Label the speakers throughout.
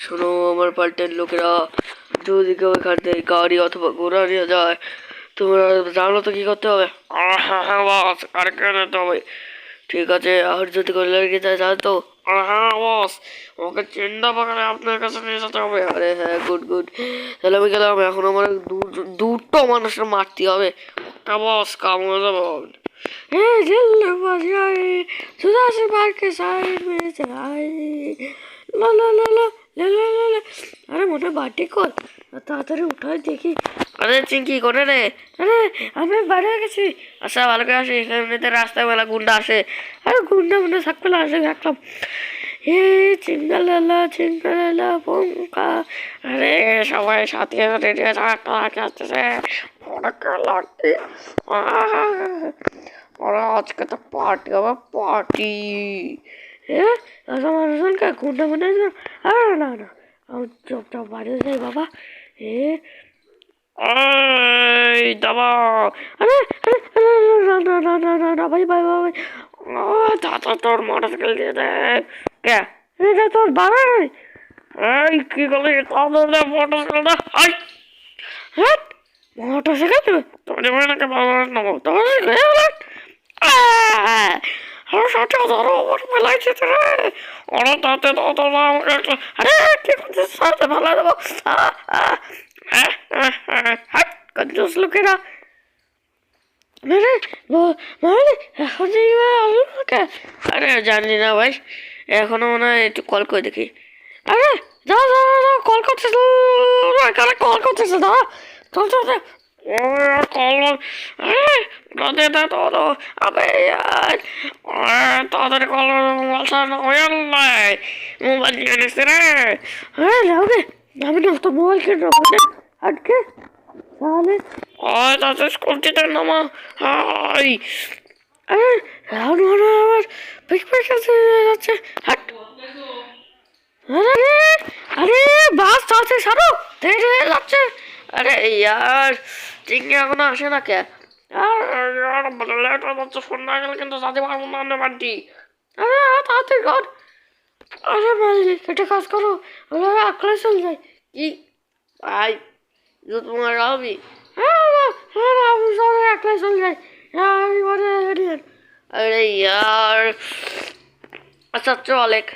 Speaker 1: শোনো আমার পাল্টের লোকেরা, যদি কেউ এখান থেকে গাড়ি অথবা ঘোড়া নিয়ে যায়, তোমরা জানো তো কি করতে হবে? হ্যাঁ হ্যাঁ বস, আর কেন যেতে হবে? ঠিক আছে, আর যদি কোনো লেগে যায় জানো তো? হ্যাঁ বস, ওকে চিন্তা পাকালে আপনার কাছে নিয়ে যেতে হবে। আরে হ্যাঁ, গুড গুড। তাহলে আমি গেলাম। এখন আমার দুটো মানুষের মারতে হবে। তা বস, কাম হয়ে যাবে। जल्दबाजी जुदा से बाहर के साइड में चलाई ला ला ला ला ला ला ला ला। আরে মোটে বাটি কর, তাড়াতাড়ি উঠাই দেখি। আরে চিঙ্কি করে রে? আরে আমি বাইরে গেছি। আচ্ছা ভালো করে আসি, এমনিতে রাস্তায় মেলা গুন্ডা আসে। আরে গুন্ডা গুন্ডা থাকলে আসে দেখলাম। হে চিঙ্গালালা পঙ্কা। আরে সবাই সাথে রেডি আছে, আসতেছে অনেক লাগছে। ওরা আজকে তো পার্টি হবে, পার্টি। হ্যাঁ, মানুষজনকে গুন্ডা গুন্ডা। আরে না না, আমি চুপচাপ বাড়ি যাই বাবা। এই দাবা। আরে আরে না না না না না না ভাই ভাই ভাই। দাদা তোর মোটর সাইকেল দিয়ে দেখ। কে? এটা তোর বাবা নয়? এই কি করলি? তাহলে মোটর সাইকেলটা হাই। হ্যাঁ, মোটর সাইকেল তোর নাকি বাবা নেবো? তোমার সাথে ধরো ওর মেলায় যেতে রে। ওরা তাতে তো আমাকে একটা। আরে কি করছিস? সাথে ভালো দেবো। হাট কঞ্জুস লোকেরা। এখন আরে জানি না ভাই, এখনো মনে হয় একটু কল করে দেখি। আরে যা যা যা, কল করতেছে, এখানে কল করতেছে। দাঁড়া, চল চল চল। কল আরে দে তো আবে यार, তাদের কল মোবাইল সারানো হয়ে নাই। মোবাইল নিয়ে নিচ্ছে রে। হ্যাঁ যাবে, আমি না তো মোবাইল কিনে আটকে তাহলে। ওই তাদের স্কুলটিতে নামা। হাই আরে রাউন্ড মনে আমার পিকপিক যাচ্ছে। হাট। আরে আরে বাস চাচ্ছে সারো, ধীরে ধীরে যাচ্ছে। আরে ইয়ার চিংড়ি এখনো আসে না কে? আর লেট হয়ে যাচ্ছে, ফোন না গেলে কিন্তু যাতে পারবো না আমরা বাড়ি। আরে তাড়াতাড়ি কর। আরে মালিক এটা কাজ করো, আমরা আকলে চলে যাই। কি ভাই, তোমার হবি? হ্যাঁ আমি সবাই একলা চলে যাই। अरे यार, अच्छा चल एक।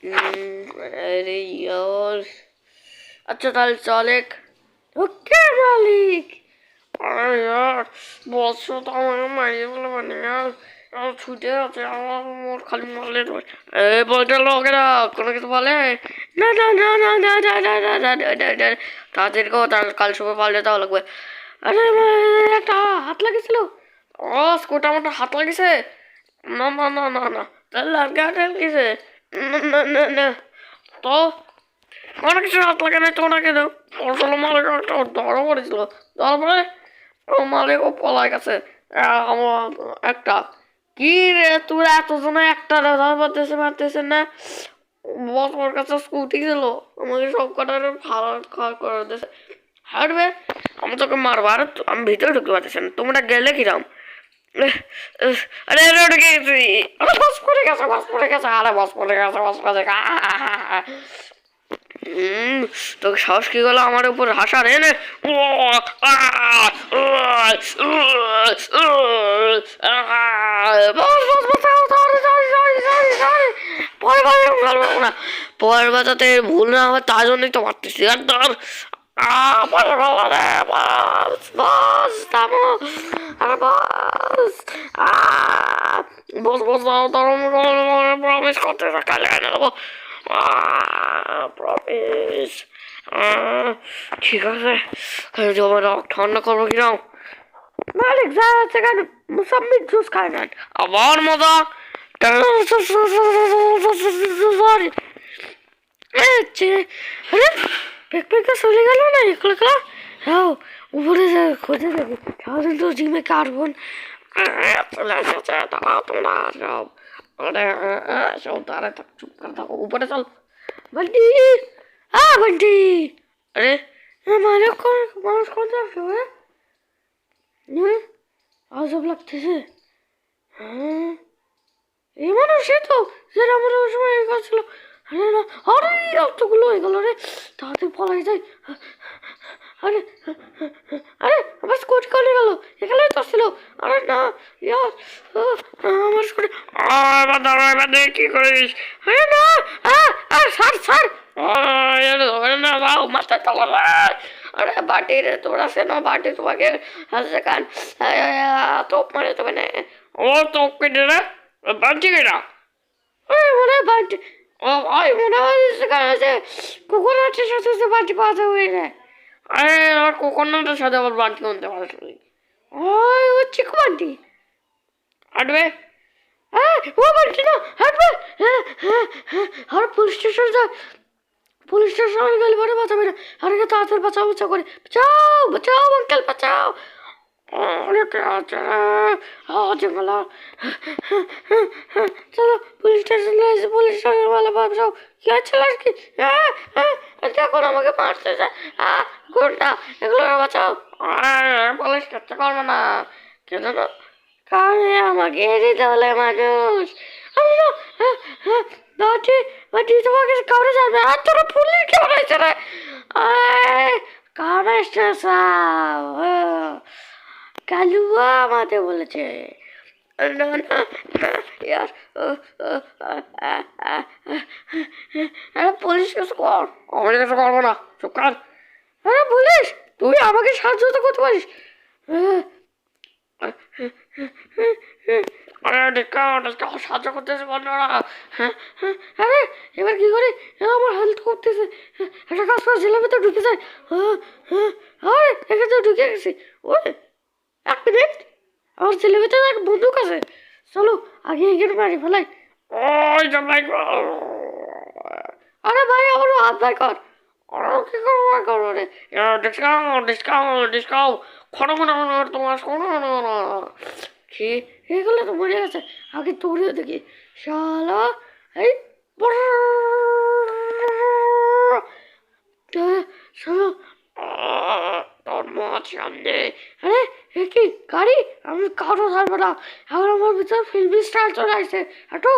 Speaker 1: अरे यार, अच्छा चल एक। ओके मालिक। अरे यार बॉस तो हमारे मारिए वाला बने यार। यार छूटे आते यार, मोर खाली मारले तो। ए बोलते लोग ना কোনো কিছু বলে? না না না না না না না না না না না না, তাড়াতাড়ি কো, তাহলে কাল সবাই পাল্টে দেওয়া লাগবে। আরে একটা হাত লাগিয়েছিল। ও স্কুটা মোটা হাত লাগিয়েছে? না না না না না, তাহলে আগে হাত লাগিয়েছে? না না না না, তো অনেক কিছু হাত লাগে নাই তো ওনাকে দাও। আসলে মালিক একটা ধরা পড়েছিল, তারপরে ও মালিক ও পলায় গেছে। আমার একটা কি রে, তুই এতজনে একটা ধরা পারতেছে মারতেছে না? বস ওর কাছে স্কুটি ছিল, আমাকে সব কটার ভালো খাওয়া করে দিয়েছে। হাঁটবে, আমি তোকে মারবো। আর আমি ভিতরে ঢুকতে পারতেছি না, তোমরা গেলে কিরাম? আরে আরে ওটা কি? আরে বাস পড়ে গেছে, বাস পড়ে গেছে, আরে বাস পড়ে গেছে, বাস পড়ে গেছে। তোকে সাহস কি গেল আমার উপর হাসার? এনে পরের বাজাতে ভুল না হয় তার জন্যই তো মারতেছি। আর ধর বস বস প্রমিস করতে কালে এনে দেবো। প্রমিস। ঠিক আছে, ঠান্ডা করবো কিরম? মালিক যা আছে কেন, মুসাম্মি জুস খায় না আবার মজা। পেকপেকে চলে গেল না একলা একলা। হ্যাঁ উপরে খোঁজে দেখি, সারাদিন তো জিমে কার্বন চলে এসেছে। তারা তোমরা সব সব তারা চুপ করে থাকো, উপরে চল। বন্টি বন্টি। আরে মালিক মানুষ কোন আসছে? আজব লাগতেছে। হ্যাঁ এই মানুষ তো যেটা আমার ওই সময় করছিল। আরে না আরে এতগুলো হয়ে গেল রে, তাড়াতাড়ি পলাই যায়। আরে আরে আমার স্কুটি কোনে গেল? এখানেই তো ছিল। আরে না ইয়ার, আমার স্কুটি। এবার দাঁড়া, এবার দেখ কি করিস। আরে না, ছাড় ছাড়। না বাবু, মাথা চলো না। আরে বাটি রে, তোরা সে না বাটি তোমাকে সেখান তোপ মারে তবে না। ও তোপ কেটে রে, বাটি কেটা? মনে হয় বাটি, ও ভাই মনে হয় সেখানে আছে কোকোনাটের সাথে সে বাটি পাতা হয়ে যায়। আরে আমার কোকোনাটের সাথে আবার বাটি কিনতে পারে ওই ও চিকু বাটি হাঁটবে। হ্যাঁ ও বাটি না হাঁটবে। আর পুলিশ স্টেশন যা, পুলিশ স্টেশনে গেলে পরে বাঁচাবে না। আরে তাড়াতাড়ি বাঁচাও বাঁচাও করে, বাঁচাও বাঁচাও আঙ্কেল বাঁচাও। অনেকে আছে জঙ্গলা। চলো পুলিশ স্টেশনে এসে পুলিশ স্টেশন বলে বাঁচাও। কি হচ্ছিল আর কি? দেখুন আমাকে মারতে যায় কোনটা, এগুলো বাঁচাও। পুলিশ কাছে করবো না কেন? কারণে আমাকে দিতে হলে মানুষ। আমি না বাটি বাটি তোমাকে কাউরে যাবে আর তোরা পুলিশ কে বানাইছে রে? কামেশটা সাও কালুয়া আমাদের বলেছে। না না ইয়ার, আরে পুলিশ কিছু কর। আমি কিছু করবো না, চুপ কর। আরে পুলিশ তুই আমাকে সাহায্য তো করতে পারিস। আরে সাহায্য করতেছে বন্ধুরা। আরে এবার কি করি? আমার হেল্প করতেছে। একটা কাজ করে ছেলের ভেতর ঢুকে যায়। আরে এখানে ঢুকে গেছি। ওই এক মিনিট, আমার ছেলের ভেতরে এক বন্দুক আছে। চলো আগে এখানে মারি ফেলাই। ওই ভাই, আরে ভাই আমারও হাত ভাই কর। কি করবো রে? ডিসকাউন্ট ডিসকাউন্ট ডিসকাউন্ট খনো খনো তোমার শোনো না। কি এগুলো তো মরে গেছে, আগে তোরেও দেখি শালা। এই শালা তোর মাছ সামনে। আরে এ কি গাড়ি? আমি কারো ছাড়বো না, এখন আমার ভিতরে ফিল্মি স্টাইল চলে আসছে একটু।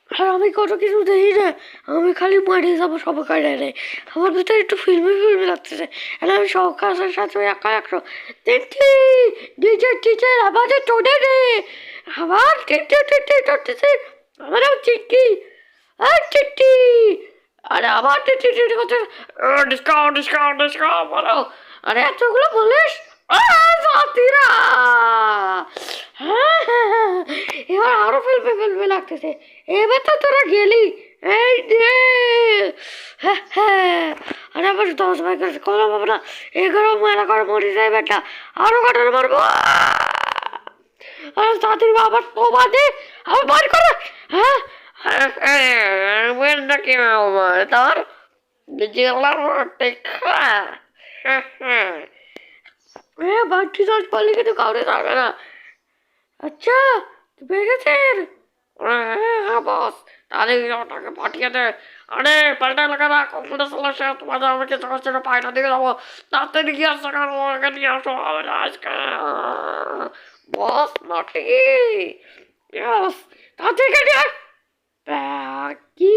Speaker 1: আর আমি কত কিছু দেখি না, আমি খালি মারিয়ে যাবো সবাই রে। আমার ভিতরে একটু ফিল্মি ফিল্মি লাগতেছে। আর আমি সব কাজের সাথে একা একশো দেখছি ডিজে টিজে আমাদের টোনে রে। আমার টিটে টিটে চড়তেছে, আমার চিট্টি আর চিট্টি। আরে আমার টিটে টিটে করতে ডিসকাউন্ট ডিসকাউন্ট ডিসকাউন্ট বলো। আরে এতগুলো বলিস সাথীরা। এবার আরো ফেলবে ফেলবে লাগতেছে। এবার তো তোরা গেলি এই রে। আরে আবার 10 ভাই কাছে কলা পাবো না, 11 মেলা করে মরে যায় বেটা। আরো কাটানো মারবো। আরে সাথীর বাবার তো বাদে আবার বার করে। কি তোর বাড়তি চার্জ পারলে কিন্তু কাউরে থাকবে না। আচ্ছা পেয়ে গেছেন? হ্যাঁ বস, তাহলে ওটাকে পাঠিয়ে দে। আরে পাল্টা লাগা না, কম্পিউটার সমস্যা, তোমাদের আমাকে সমস্যা পায়টা দিয়ে যাবো। তাড়াতাড়ি গিয়ে আসো, কারণ আমাকে নিয়ে আসো হবে না আজকে। বস নটি বস, তাড়াতাড়ি কেটে কি?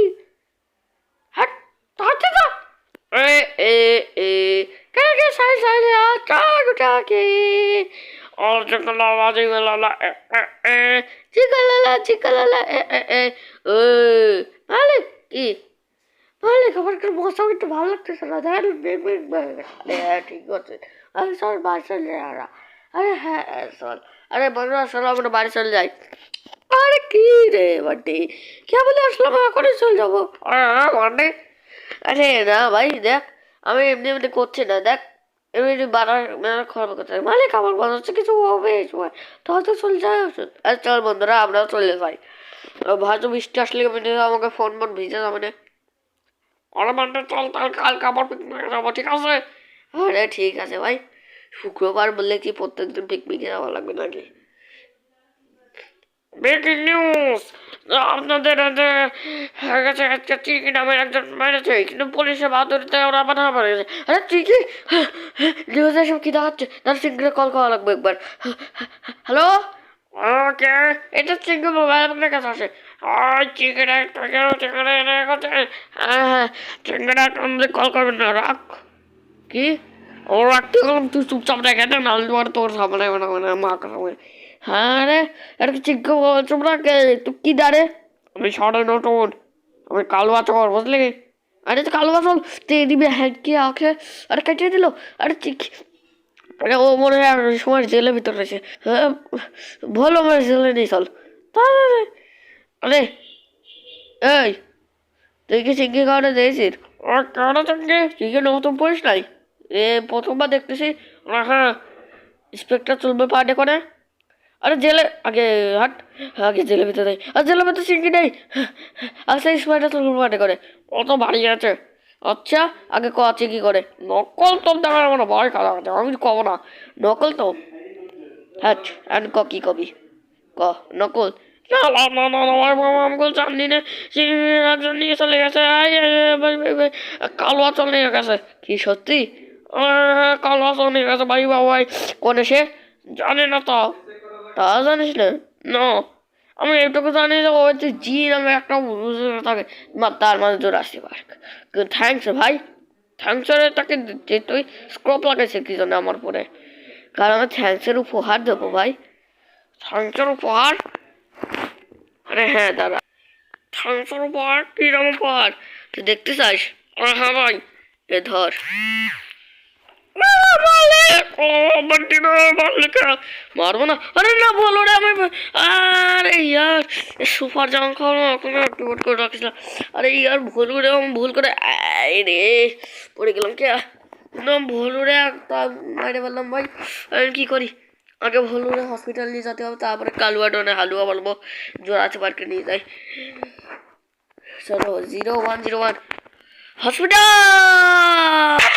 Speaker 1: হ্যাঁ তাড়াতাড়ি তো এ এ কেন কে সাই সাই টাকে और चिकलाला चिकलाला चिकलाला चिकलाला মালিক কি মালিক? আমার একটু মশা একটু ভালো লাগতেছে না, ঠিক আছে। আরে চল বাড়ি চলে যাই আমরা। আরে হ্যাঁ চল। আরে বন্ধুরা চলো আমরা বাড়ি চলে যাই। আরে কি রে বান্টি, কে বলে আসলাম এখনই চলে যাবো? মানে আরে না ভাই দেখ, আমি এমনি এমনি করছি না, দেখ এমনি বানার খারাপ কথা। মালিক আমার মনে হচ্ছে কিছু হবে এই সময়, তাহলে তো চলে যায় ওষুধ। আর চল বন্ধুরা আমরাও চলে যাই। হয়তো বৃষ্টি আসলে আমাকে ফোন ভিজে যাবে না। আরে মানে চল তাহলে কালকে আবার পিকনিকে যাবো, ঠিক আছে? আরে ঠিক আছে ভাই, শুক্রবার বললে কি প্রত্যেকদিন পিকনিকে যাওয়া লাগবে নাকি? ব্রেকিং নিউজ, আপনাদের হয়ে গেছে আজকে চিকি নামের একজন মেরেছে, কিন্তু পুলিশের বাহাদুরিতে ওরা বাধা পড়ে। আরে চিকি নিউজে সব কি দেখাচ্ছে? তার সিঙ্গলে কল করা লাগবে একবার। হ্যালো ওকে, এটা সিঙ্গল মোবাইল আপনার কাছে আসে। চিকেন হ্যাঁ চিকেন আমাদের কল করবেন না রাখ কি ও রাখতে গেলাম তুই চুপচাপ রেখে দে নাহলে তোমার তোর সামনে মানে মা সামনে হ্যাঁ রে এটা কি চিক্কা চুপ রাখে তুই কি দাঁড়ে আমি সাড়ে নটন আমি কালো আচর বুঝলি अरे तो कालवा साल तेरी बहन की आंखें अरे कटिए दिलो अरे अरे ও মনে হয় সময় জেলের ভিতরে রয়েছে ভালো আমার জেলে নেই সাল আরে এই তুই কি চিংড়ি খাওয়াটা দিয়েছিস আর কেন চিংড়ি চিকেন নতুন পড়িস নাই এ প্রথমবার দেখতেছি হ্যাঁ ইন্সপেক্টর চলবে পার্টি করে আরে জেলে আগে হাট আগে জেলের ভিতরে নেই আর জেলের ভিতরে চিংড়ি নেই আচ্ছা ইন্সপেক্টর চলবে পার্টি করে কত বাড়ি আছে আচ্ছা আগে ক আছে কি করে নকল তো দেখার আমার ভয় খারাপ আছে আমি কব না নকল তো হ্যাঁ আর ক কি কবি ক নকল না না না না না আমার বাবা আমগুলো জানি না একজন নিয়ে চলে গেছে কালো আচল নিয়ে গেছে কি সত্যি কালো আচল নিয়ে গেছে ভাই বাবাই কোনে সে জানে না তা তা জানিস না না আমি এটুকু জানি যে ওই যে জি নামে একটা থাকে তার মানে জোর আসতে পারে থ্যাংকস ভাই থ্যাংকস রে তাকে যে তুই স্ক্রপ লাগাইছে কি জন্য আমার পরে কারণ আমি থ্যাংকসের উপহার দেবো ভাই থ্যাংকসের উপহার আরে হ্যাঁ দাদা থ্যাংকসের উপহার কিরম উপহার তুই দেখতে চাস হ্যাঁ ভাই এ ধর মারবো না আরে না বলো রে আমি আরে ইয়ার সুপার জামা খাওয়ানো এখন একটু করে রাখিস না আরে ইয়ার ভুল করে আমি ভুল করে রে পড়ে গেলাম কে না ভুল রে একটা মাইরে বললাম ভাই আমি কী করি আগে ভুল করে হসপিটাল নিয়ে যেতে হবে তারপরে কালুয়া ডনে হালুয়া বলবো জোড়াছে পার্কে নিয়ে যাই চলো 0101 হসপিটাল